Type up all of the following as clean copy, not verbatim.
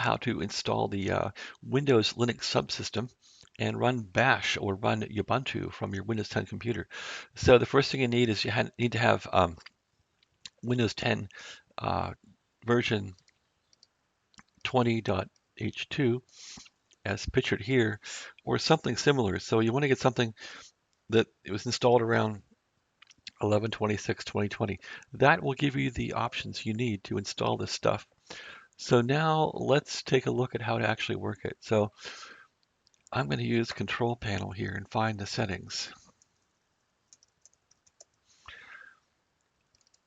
how to install the Windows Linux subsystem and run Bash or run Ubuntu from your Windows 10 computer. So the first thing you need is need to have Windows 10 uh, version 20.h2 as pictured here, or something similar. So you want to get something that it was installed around 11/26/2020. That will give you the options you need to install this stuff. So now let's take a look at how to actually work it. So I'm going to use Control Panel here and find the settings.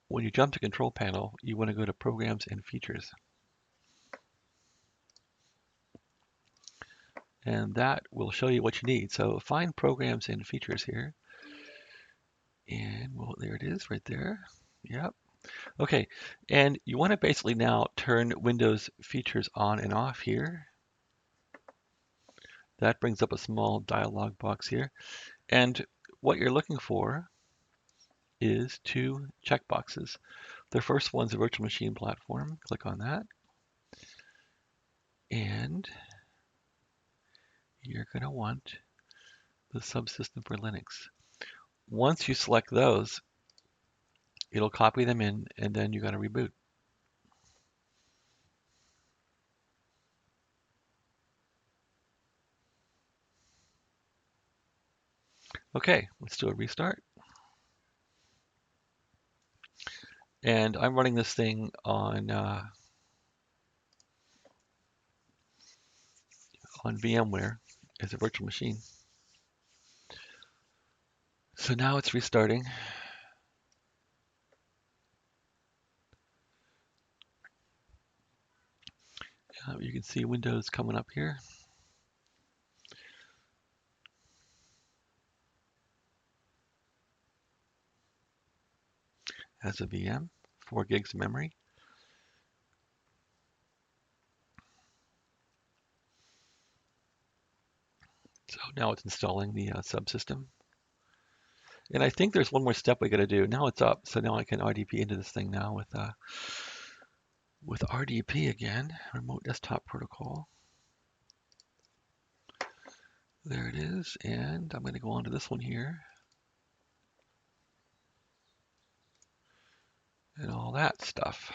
When you jump to Control Panel, you want to go to Programs and Features. And that will show you what you need. So find Programs and Features here. And well, there it is right there. Yep. Okay. And you want to basically now turn Windows features on and off here. That brings up a small dialog box here. And what you're looking for is two checkboxes. The first one's a virtual machine platform. Click on that. And you're going to want the subsystem for Linux. Once you select those, it'll copy them in, and then you got to reboot. Okay, let's do a restart. And I'm running this thing on VMware as a virtual machine. So now it's restarting. You can see Windows coming up here. Has a VM, 4 gigs of memory. So now it's installing the subsystem. And I think there's one more step we got to do. Now it's up, so now I can RDP into this thing now with RDP again, Remote Desktop Protocol. There it is, and I'm going to go on to this one here. And all that stuff.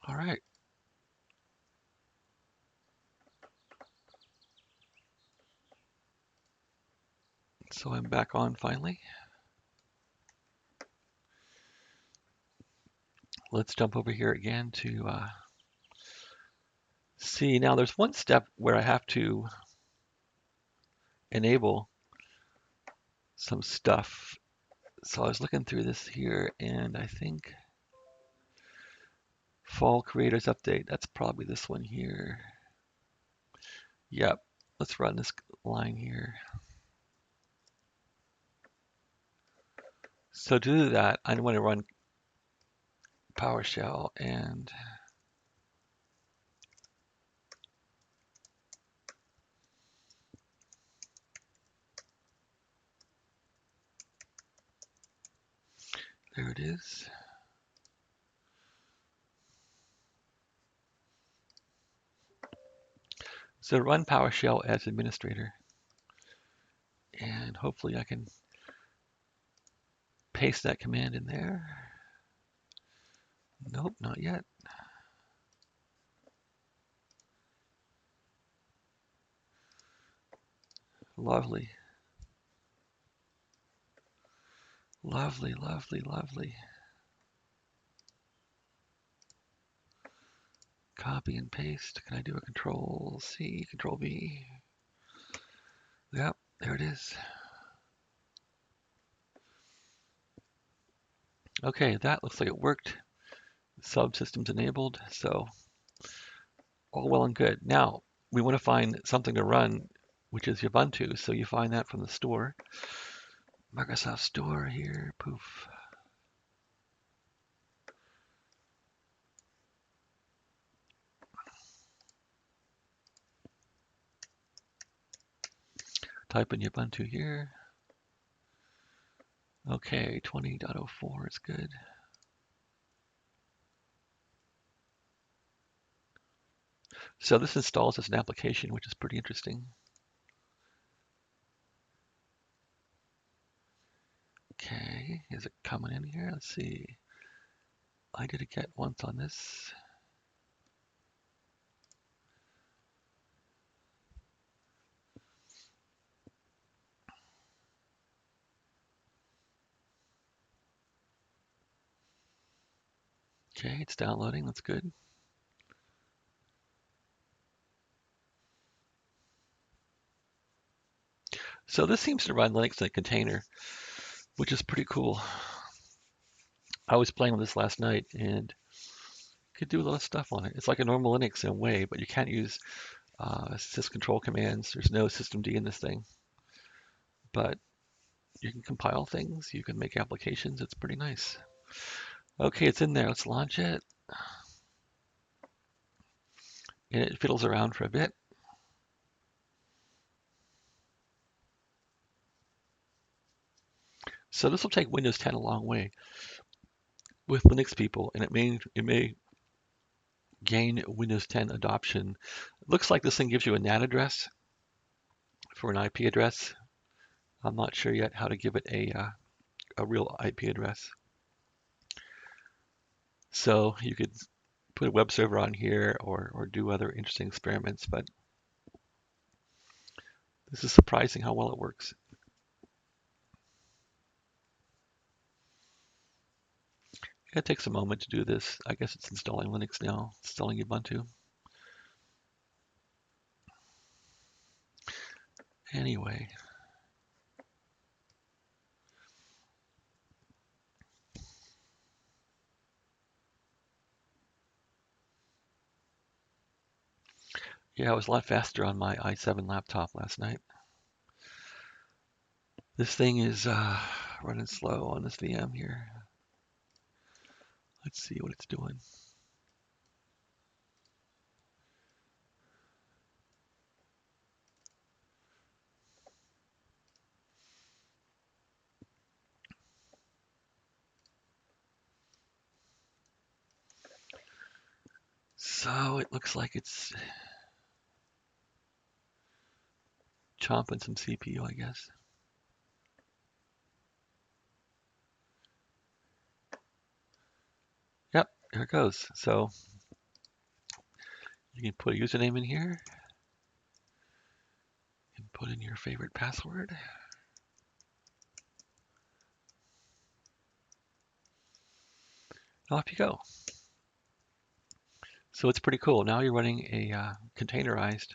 All right. So I'm back on finally. Let's jump over here again to see. Now there's one step where I have to enable some stuff. So I was looking through this here, and I think Fall Creators Update, that's probably this one here. Yep, let's run this line here. So to do that, I want to run PowerShell, and there it is. So run PowerShell as administrator, and hopefully I can paste that command in there. Nope, not yet. Lovely. Lovely, lovely, lovely. Copy and paste. Can I do a Control C, Control V? Yep, there it is. Okay, that looks like it worked. Subsystems enabled, so all well and good. Now, we want to find something to run, which is Ubuntu, so you find that from the store. Microsoft Store here, poof. Type in Ubuntu here. Okay, 20.04 is good. So this installs as an application, which is pretty interesting. Okay, is it coming in here? Let's see. I did a get once on this. Okay, it's downloading. That's good. So this seems to run Linux in a container, which is pretty cool. I was playing with this last night and could do a lot of stuff on it. It's like a normal Linux in a way, but you can't use syscontrol commands. There's no systemd in this thing, but you can compile things. You can make applications. It's pretty nice. Okay, it's in there. Let's launch it. And it fiddles around for a bit. So this will take Windows 10 a long way with Linux people, and it may gain Windows 10 adoption. It looks like this thing gives you a NAT address for an IP address. I'm not sure yet how to give it a real IP address. So you could put a web server on here or do other interesting experiments, but this is surprising how well it works. It takes a moment to do this. I guess it's installing Linux now, installing Ubuntu. Anyway, yeah, it was a lot faster on my i7 laptop last night. This thing is running slow on this VM here. Let's see what it's doing. So it looks like it's chomping some CPU, I guess. Yep, there it goes. So you can put a username in here and put in your favorite password. Off you go. So it's pretty cool. Now you're running a containerized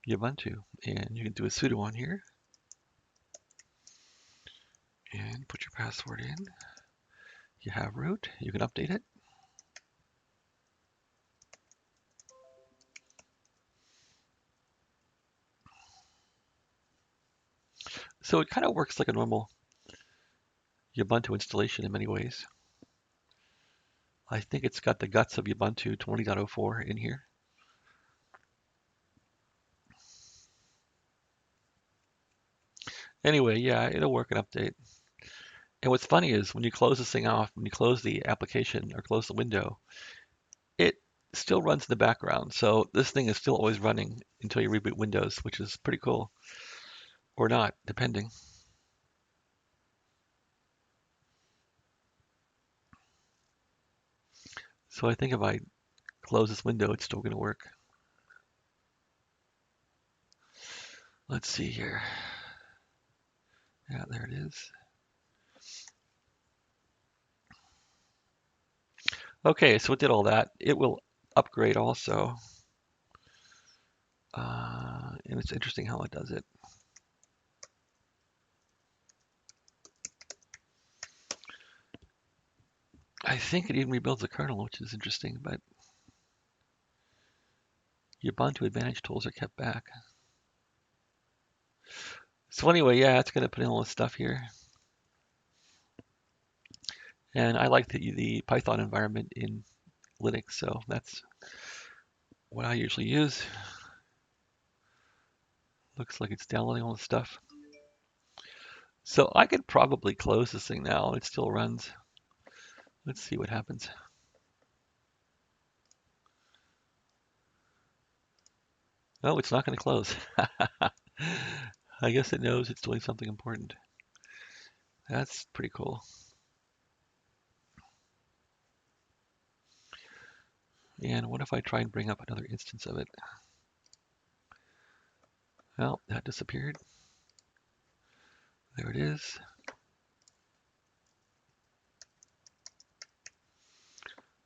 Ubuntu, and you can do a sudo on here and put your password in. You have root. You can update it. So it kind of works like a normal Ubuntu installation in many ways. I think it's got the guts of Ubuntu 20.04 in here. Anyway, yeah, it'll work and update. And what's funny is when you close this thing off, when you close the application or close the window, it still runs in the background. So this thing is still always running until you reboot Windows, which is pretty cool. Or not, depending. So I think if I close this window, it's still going to work. Let's see here. Yeah, there it is. Okay, so it did all that. It will upgrade also. And it's interesting how it does it. I think it even rebuilds the kernel, which is interesting, but Ubuntu Advantage tools are kept back. So anyway, yeah, it's going to put in all this stuff here. And I like the Python environment in Linux, so that's what I usually use. Looks like it's downloading all the stuff. So I could probably close this thing now. It still runs. Let's see what happens. Oh, it's not going to close. I guess it knows it's doing something important. That's pretty cool. And what if I try and bring up another instance of it? Well, that disappeared. There it is.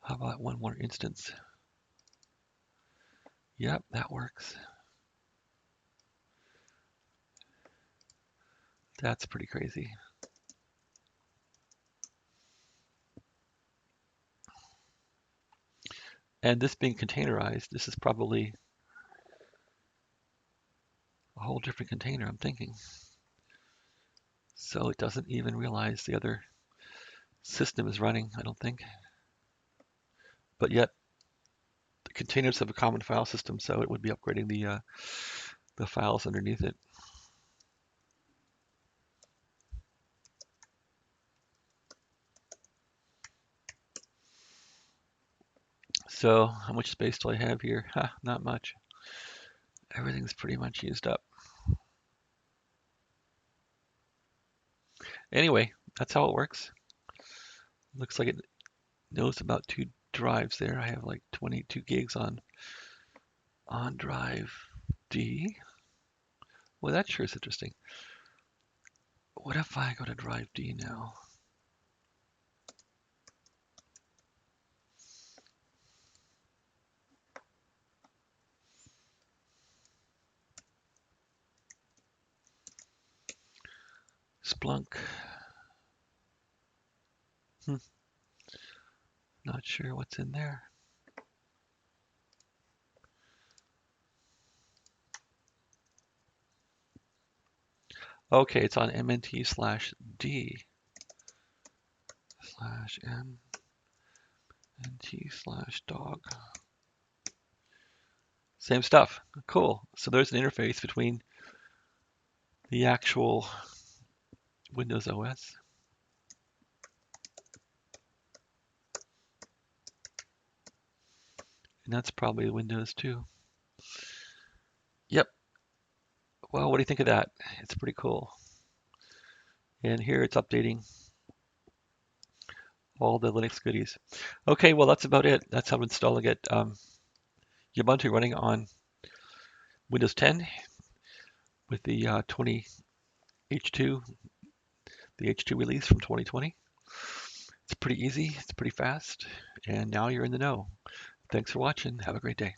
How about one more instance? Yep, that works. That's pretty crazy. And this being containerized, this is probably a whole different container, I'm thinking. So it doesn't even realize the other system is running, I don't think. But yet, the containers have a common file system, so it would be upgrading the files underneath it. So how much space do I have here? Not much. Everything's pretty much used up. Anyway, that's how it works. Looks like it knows about 2 drives there. I have like 22 gigs on drive D. Well, that sure is interesting. What if I go to drive D now? Splunk. Hmm, not sure what's in there. Okay, it's on mnt/d/m/nt/dog. Same stuff. Cool. So there's an interface between the actual Windows OS. And that's probably Windows too. Yep. Well, what do you think of that? It's pretty cool. And here it's updating all the Linux goodies. Okay, well, that's about it. That's how I'm installing it. Ubuntu running on Windows 10 with the 20 H2, the H2 release from 2020. It's pretty easy, it's pretty fast, and now you're in the know. Thanks for watching. Have a great day.